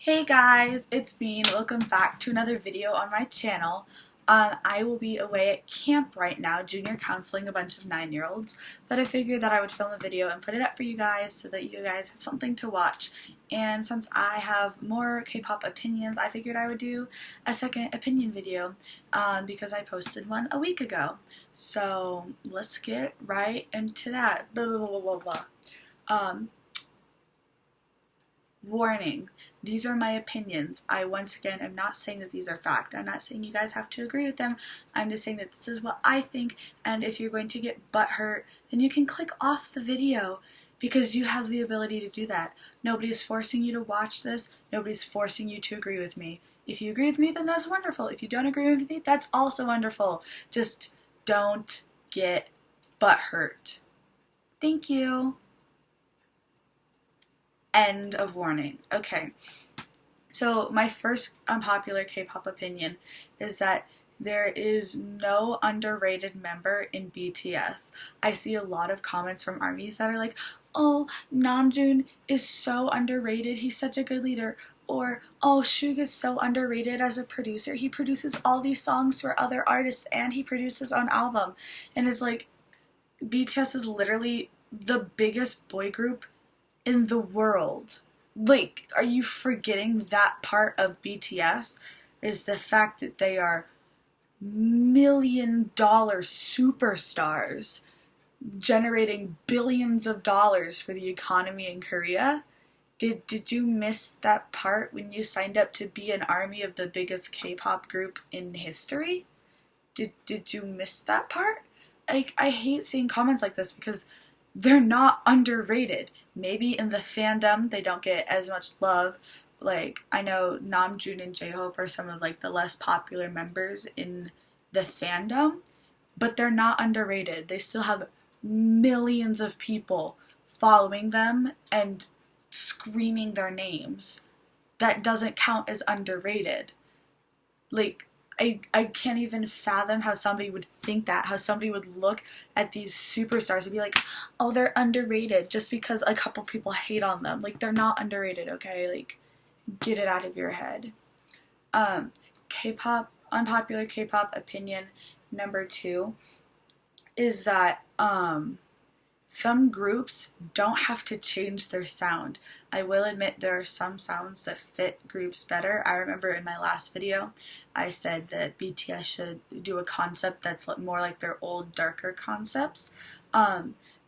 Hey guys, it's Bean. Welcome back to another video on my channel. I will be away at camp right now, junior counseling a bunch of 9-year-olds, but I figured that I would film a video and put it up for you guys so that you guys have something to watch. And since I have more K-pop opinions, I figured I would do a second opinion video because I posted one a week ago. So let's get right into that. Blah, blah, blah, blah, blah. Warning, these are my opinions. I once again am not saying that these are fact. I'm not saying you guys have to agree with them. I'm just saying that this is what I think, and if you're going to get butthurt, then you can click off the video because you have the ability to do that. Nobody's forcing you to watch this. Nobody's forcing you to agree with me. If you agree with me, then that's wonderful. If you don't agree with me, that's also wonderful. Just don't get butthurt. Thank you. End of warning. Okay, so my first unpopular K-pop opinion is that there is no underrated member in BTS. I see a lot of comments from ARMYs that are like, oh, Namjoon is so underrated, he's such a good leader, or oh, Suga is so underrated as a producer, he produces all these songs for other artists and he produces on album. And it's like, BTS is literally the biggest boy group in the world. Like, are you forgetting that part of BTS? Is the fact that they are $1,000,000 superstars generating billions of dollars for the economy in Korea? Did you miss that part when you signed up to be an ARMY of the biggest K-pop group in history? Did you miss that part? Like, I hate seeing comments like this because they're not underrated. Maybe in the fandom they don't get as much love. Like, I know Namjoon and J-Hope are some of like the less popular members in the fandom, but they're not underrated. They still have millions of people following them and screaming their names. That doesn't count as underrated. Like, I can't even fathom how somebody would think that, how somebody would look at these superstars and be like, oh, they're underrated just because a couple people hate on them. Like, they're not underrated, okay? Like, get it out of your head. K-pop, unpopular K-pop opinion number 2 is that, some groups don't have to change their sound. I will admit there are some sounds that fit groups better. I remember in my last video I said that BTS should do a concept that's more like their old darker concepts.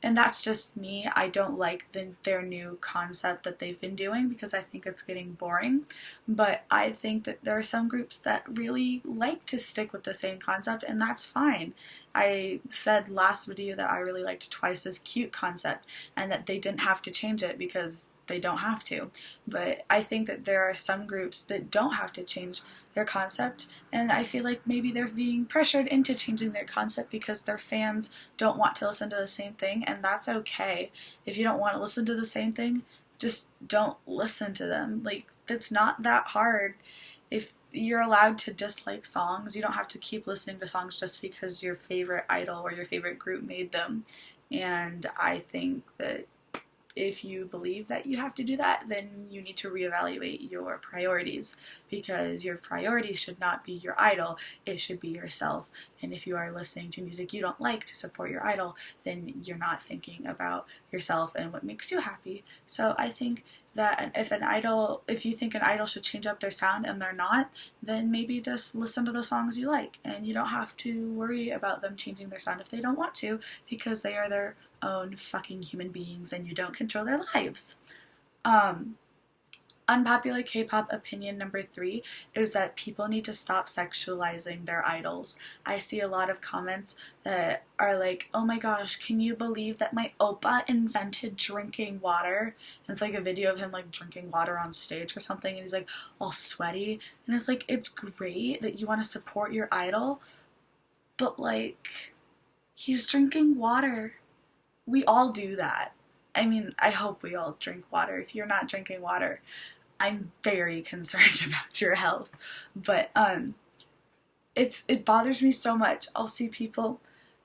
And that's just me. I don't like their new concept that they've been doing because I think it's getting boring. But I think that there are some groups that really like to stick with the same concept, and that's fine. I said last video that I really liked Twice's cute concept and that they didn't have to change it because they don't have to. But I think that there are some groups that don't have to change their concept, and I feel like maybe they're being pressured into changing their concept because their fans don't want to listen to the same thing, and that's okay. If you don't want to listen to the same thing, just don't listen to them. Like, that's not that hard. If you're allowed to dislike songs, you don't have to keep listening to songs just because your favorite idol or your favorite group made them. And I think that if you believe that you have to do that, then you need to reevaluate your priorities, because your priority should not be your idol, it should be yourself. And if you are listening to music you don't like to support your idol, then you're not thinking about yourself and what makes you happy. So I think that if you think an idol should change up their sound and they're not, then maybe just listen to the songs you like, and you don't have to worry about them changing their sound if they don't want to, because they are their own fucking human beings and you don't control their lives. Unpopular K-pop opinion number 3 is that people need to stop sexualizing their idols. I see a lot of comments that are like, oh my gosh, can you believe that my oppa invented drinking water? And it's like a video of him like drinking water on stage or something, and he's like all sweaty, and it's like, it's great that you want to support your idol, but like, he's drinking water. We all do that. I mean, I hope we all drink water. If you're not drinking water, I'm very concerned about your health. But it bothers me so much. I'll see people,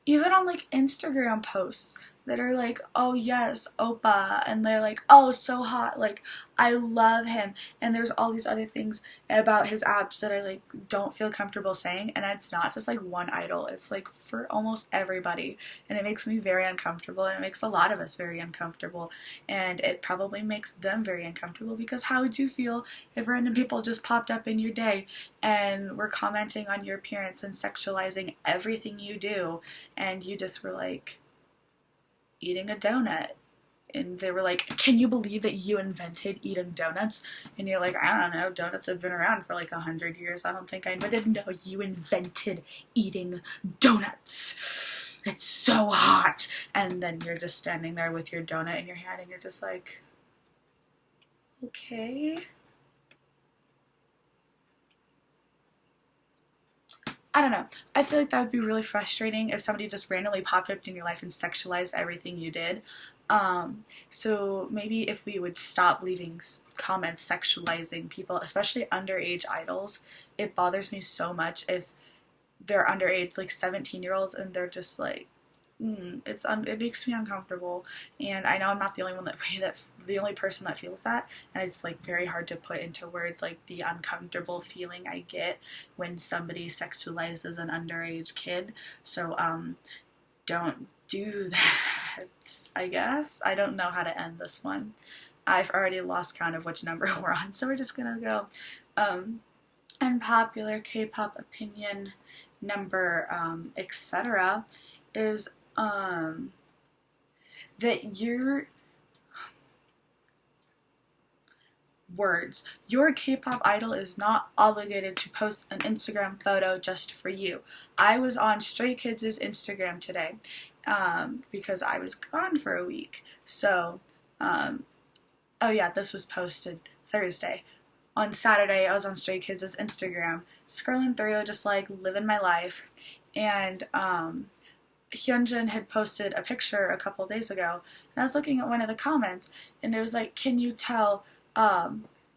even on like Instagram posts, that are like, oh yes, Oppa, and they're like, oh, so hot, like, I love him, and there's all these other things about his abs that I like don't feel comfortable saying, and it's not just like one idol, it's like for almost everybody, and it makes me very uncomfortable, and it makes a lot of us very uncomfortable, and it probably makes them very uncomfortable, because how would you feel if random people just popped up in your day and were commenting on your appearance and sexualizing everything you do, and you just were like eating a donut, and they were like, can you believe that you invented eating donuts? And you're like, I don't know, donuts have been around for like 100 years. I don't think I invented. No, you invented eating donuts. It's so hot. And then you're just standing there with your donut in your hand, and you're just like, okay. I don't know. I feel like that would be really frustrating if somebody just randomly popped up in your life and sexualized everything you did. So maybe if we would stop leaving comments sexualizing people, especially underage idols. It bothers me so much if they're underage, like 17-year-olds, and they're just like, it makes me uncomfortable, and I know I'm not the only one the only person that feels that, and it's like very hard to put into words, like the uncomfortable feeling I get when somebody sexualizes an underage kid. So don't do that, I guess. I don't know how to end this one. I've already lost count of which number we're on, so we're just gonna go unpopular K-pop opinion number etc. is that your K-pop idol is not obligated to post an Instagram photo just for you. I was on Stray Kids' Instagram today because I was gone for a week. So, oh yeah, this was posted Thursday. On Saturday, I was on Stray Kids' Instagram, scrolling through, just like living my life, and Hyunjin had posted a picture a couple days ago, and I was looking at one of the comments, and it was like, can you tell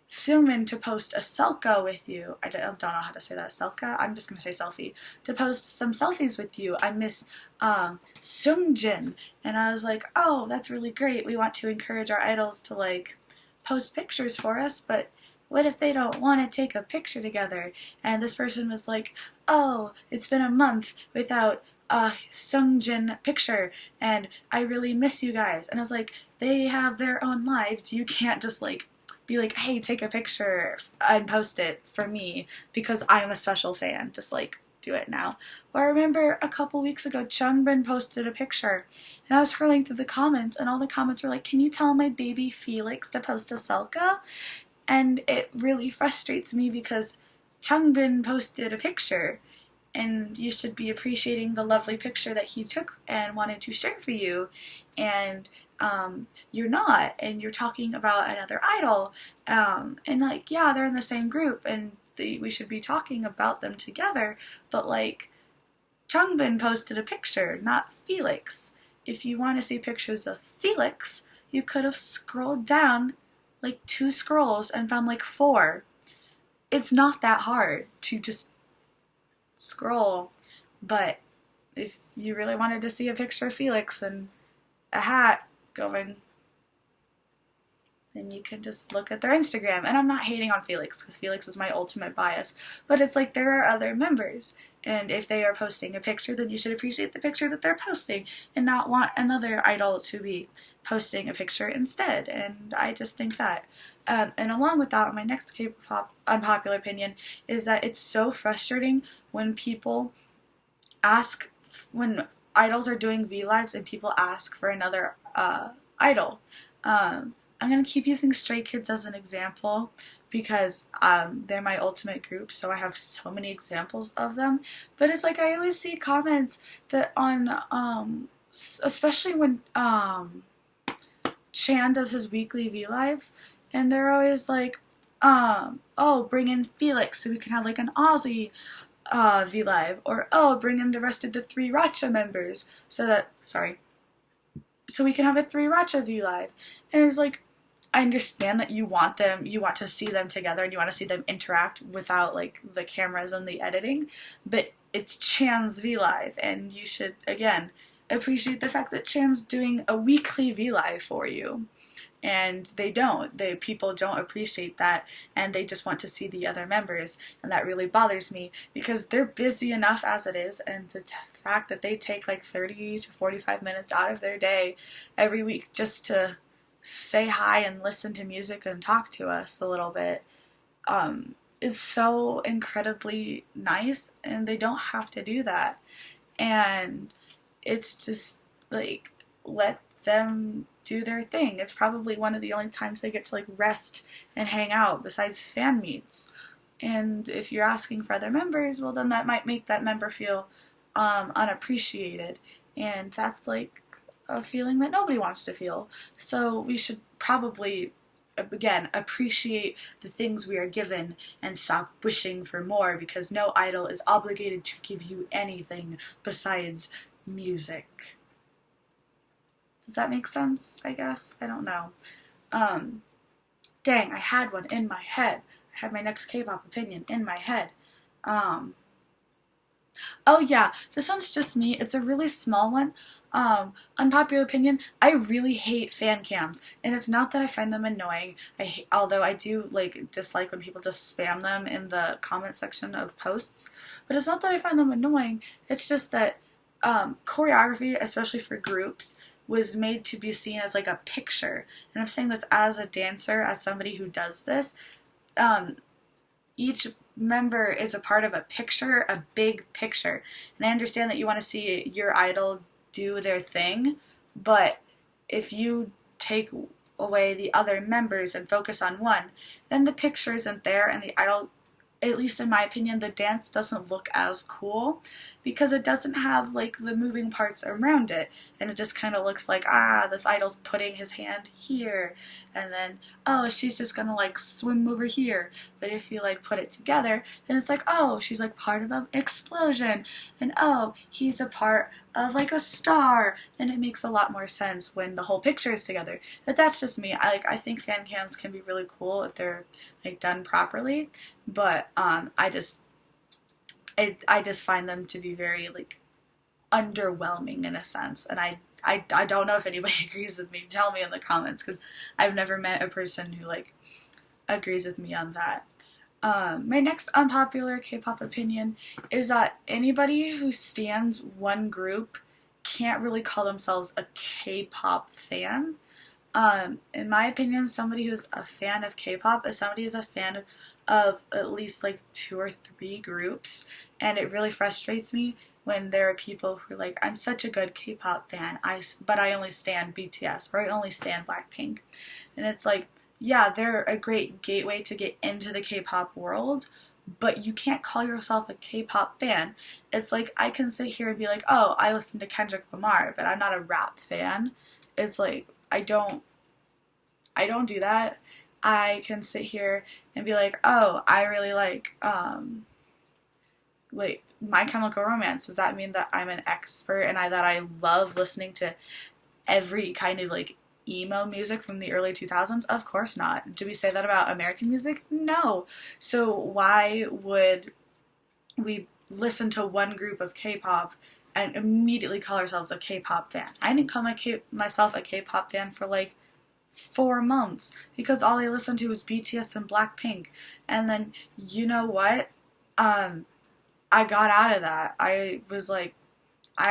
Seungmin to post a selfie with you? I don't know how to say that, selfie? I'm just going to say selfie. To post some selfies with you. I miss Seungjin. And I was like, oh, that's really great. We want to encourage our idols to, like, post pictures for us, but what if they don't want to take a picture together? And this person was like, oh, it's been a month without a Seungjin picture, and I really miss you guys. And I was like, they have their own lives. You can't just, like, be like, hey, take a picture and post it for me because I'm a special fan. Just, like, do it now. Well, I remember a couple weeks ago, Changbin posted a picture, and I was scrolling through the comments, and all the comments were like, can you tell my baby Felix to post a selfie? And it really frustrates me because Changbin posted a picture, and you should be appreciating the lovely picture that he took and wanted to share for you, and you're not, and you're talking about another idol, and like, yeah, they're in the same group, and we should be talking about them together, but like, Changbin posted a picture, not Felix. If you want to see pictures of Felix, you could have scrolled down like 2 scrolls and found like 4. It's not that hard to just scroll, but if you really wanted to see a picture of Felix and a hat going, then you can just look at their Instagram. And I'm not hating on Felix, because Felix is my ultimate bias, but it's like, there are other members, and if they are posting a picture, then you should appreciate the picture that they're posting and not want another idol to be posting a picture instead. And I just think that. And along with that, my next K-pop unpopular opinion is that it's so frustrating when people ask, when idols are doing V-Lives and people ask for another idol. I'm going to keep using Stray Kids as an example because they're my ultimate group, so I have so many examples of them. But it's like, I always see comments that on, especially when Chan does his weekly V-Lives, and they're always like, oh, bring in Felix so we can have like an Aussie V-Live, or oh, bring in the rest of the 3 Racha members so we can have a 3 Racha V-Live. And it's like, I understand that you want to see them together, and you want to see them interact without like the cameras and the editing, but it's Chan's V-Live, and you should, again, appreciate the fact that Chan's doing a weekly V-Live for you. And people don't appreciate that, and they just want to see the other members, and that really bothers me because they're busy enough as it is, and the fact that they take like 30 to 45 minutes out of their day every week just to say hi and listen to music and talk to us a little bit is so incredibly nice, and they don't have to do that. And it's just like, let them do their thing. It's probably one of the only times they get to like rest and hang out besides fan meets. And if you're asking for other members, well, then that might make that member feel unappreciated, and that's like a feeling that nobody wants to feel. So we should probably, again, appreciate the things we are given and stop wishing for more, because no idol is obligated to give you anything besides music. Does that make sense, I guess? I don't know. Dang, I had one in my head. I had my next K-pop opinion in my head. Oh yeah, this one's just me. It's a really small one. Unpopular opinion, I really hate fan cams, and it's not that I find them annoying. Although I do dislike when people just spam them in the comment section of posts, but it's not that I find them annoying. It's just that choreography, especially for groups, was made to be seen as like a picture. And I'm saying this as a dancer, as somebody who does this. Each member is a part of a picture, a big picture. And I understand that you want to see your idol do their thing, but if you take away the other members and focus on one, then the picture isn't there, and the idol, at least in my opinion, the dance doesn't look as cool because it doesn't have like the moving parts around it, and it just kind of looks like, this idol's putting his hand here, and then, oh, she's just gonna like swim over here. But if you like put it together, then it's like, oh, she's like part of an explosion, and oh, he's a part of like a star. Then it makes a lot more sense when the whole picture is together. But that's just me. I think fan cams can be really cool if they're like done properly, but I just find them to be very like underwhelming in a sense, and I don't know if anybody agrees with me. Tell me in the comments, because I've never met a person who like agrees with me on that. My next unpopular K-pop opinion is that anybody who stands one group can't really call themselves a K-pop fan. In my opinion, somebody who's a fan of K-pop is somebody who's a fan of at least like 2 or 3 groups, and it really frustrates me when there are people who are like, I'm such a good K-pop fan, but I only stan BTS, or I only stan Blackpink. And it's like, yeah, they're a great gateway to get into the K-pop world, but you can't call yourself a K-pop fan. It's like, I can sit here and be like, oh, I listen to Kendrick Lamar, but I'm not a rap fan. It's like, I don't do that. I can sit here and be like, oh, I really like My Chemical Romance. Does that mean that I'm an expert and that I love listening to every kind of like emo music from the early 2000s? Of course not. Do we say that about American music? No. So why would we listen to one group of K-pop and immediately call ourselves a K-pop fan? I didn't call myself a K-pop fan for like 4 months because all I listened to was BTS and Blackpink. And then, you know what? I got out of that. I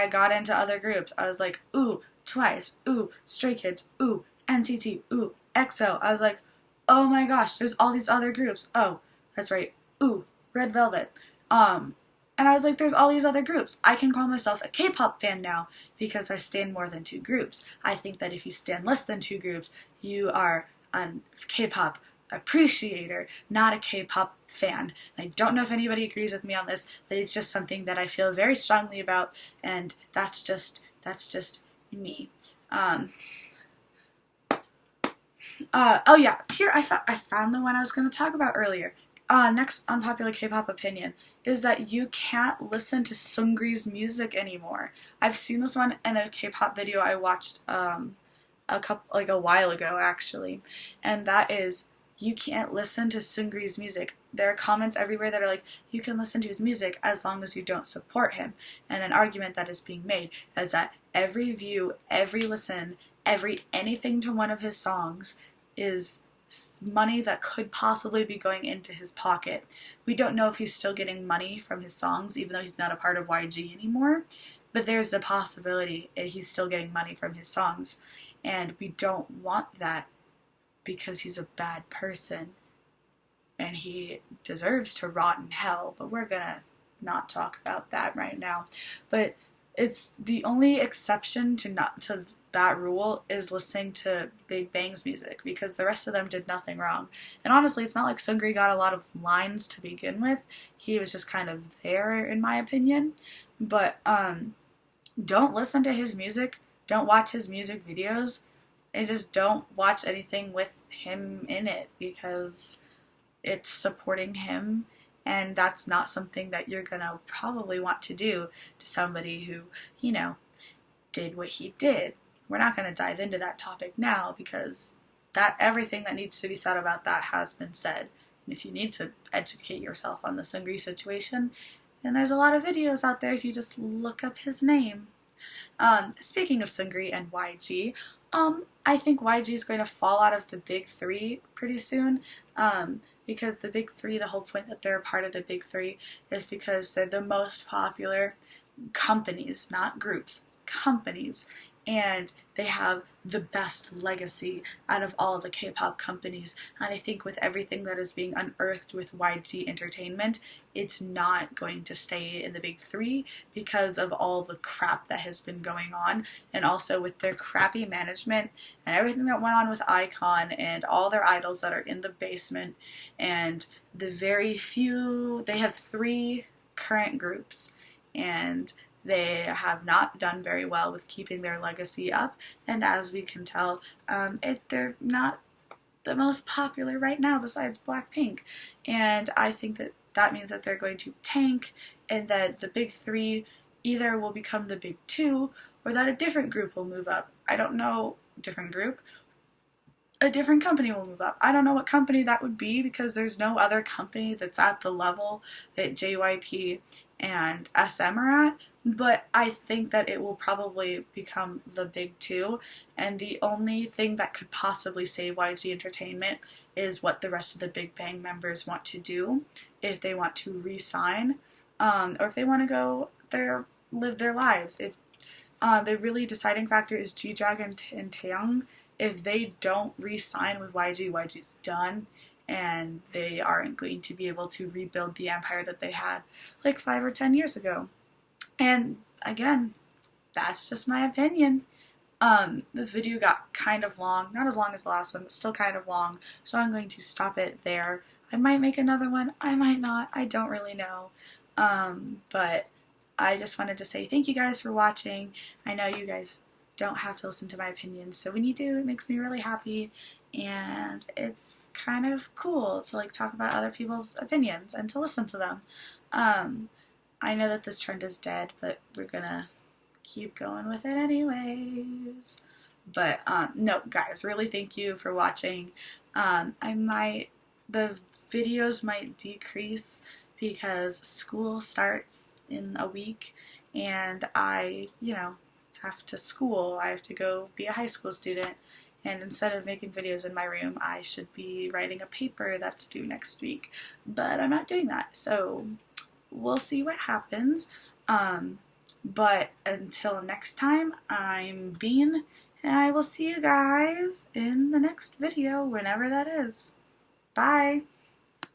got into other groups. I was like, ooh, Twice, ooh, Stray Kids, ooh, NCT, ooh, EXO. I was like, oh my gosh, there's all these other groups. Oh, that's right. Ooh, Red Velvet. And I was like, there's all these other groups. I can call myself a K-pop fan now because I stan more than 2 groups. I think that if you stan less than 2 groups, you are a K-pop appreciator, not a K-pop fan. And I don't know if anybody agrees with me on this, but it's just something that I feel very strongly about, and that's just me. Oh yeah, here I found the one I was going to talk about earlier. Next unpopular K-pop opinion is that you can't listen to Seungri's music anymore. I've seen this one in a K-pop video I watched a while ago actually, and that is, you can't listen to Seungri's music. There are comments everywhere that are like, you can listen to his music as long as you don't support him. And an argument that is being made is that every view, every listen, anything to one of his songs is money that could possibly be going into his pocket. We don't know if he's still getting money from his songs, even though he's not a part of YG anymore, but there's the possibility that he's still getting money from his songs, and we don't want that because he's a bad person and he deserves to rot in hell, but we're gonna not talk about that right now. But it's the only exception to that rule is listening to Big Bang's music, because the rest of them did nothing wrong. And honestly, it's not like Seungri got a lot of lines to begin with. He was just kind of there, in my opinion. But don't listen to his music, don't watch his music videos, and just don't watch anything with him in it, because it's supporting him, and that's not something that you're gonna probably want to do to somebody who, you know, did what he did. We're not going to dive into that topic now, because everything that needs to be said about that has been said. And if you need to educate yourself on the Seungri situation, and there's a lot of videos out there if you just look up his name. Speaking of Seungri and YG, I think YG is going to fall out of the big three pretty soon, because the big three, the whole point that they're a part of the big three is because they're the most popular companies, not groups, companies, and they have the best legacy out of all the K-pop companies. And I think with everything that is being unearthed with YG Entertainment, it's not going to stay in the big three because of all the crap that has been going on, and also with their crappy management and everything that went on with iKON and all their idols that are in the basement, and the very few, they have 3 current groups, and they have not done very well with keeping their legacy up, and as we can tell, they're not the most popular right now besides Blackpink, and I think that means that they're going to tank, and that the big three either will become the big two, or that a different group will move up. I don't know, different group? A different company will move up. I don't know what company that would be, because there's no other company that's at the level that JYP and SM are at, but I think that it will probably become the big two, and the only thing that could possibly save YG Entertainment is what the rest of the Big Bang members want to do, if they want to re-sign, or if they want to go live their lives. If the really deciding factor is G-Dragon and Taeyang. If they don't re-sign with YG, YG's done, and they aren't going to be able to rebuild the empire that they had like 5 or 10 years ago. And again, that's just my opinion. This video got kind of long, not as long as the last one, but still kind of long, so I'm going to stop it there. I might make another one, I might not, I don't really know. But I just wanted to say thank you guys for watching. I know you guys don't have to listen to my opinions, so when you do, it makes me really happy, and it's kind of cool to like talk about other people's opinions and to listen to them. I know that this trend is dead, but we're gonna keep going with it anyways. But no, guys, really thank you for watching. The videos might decrease because school starts in a week, and I, have to school. I have to go be a high school student, and instead of making videos in my room, I should be writing a paper that's due next week. But I'm not doing that, so we'll see what happens. But until next time, I'm Bean, and I will see you guys in the next video, whenever that is. Bye!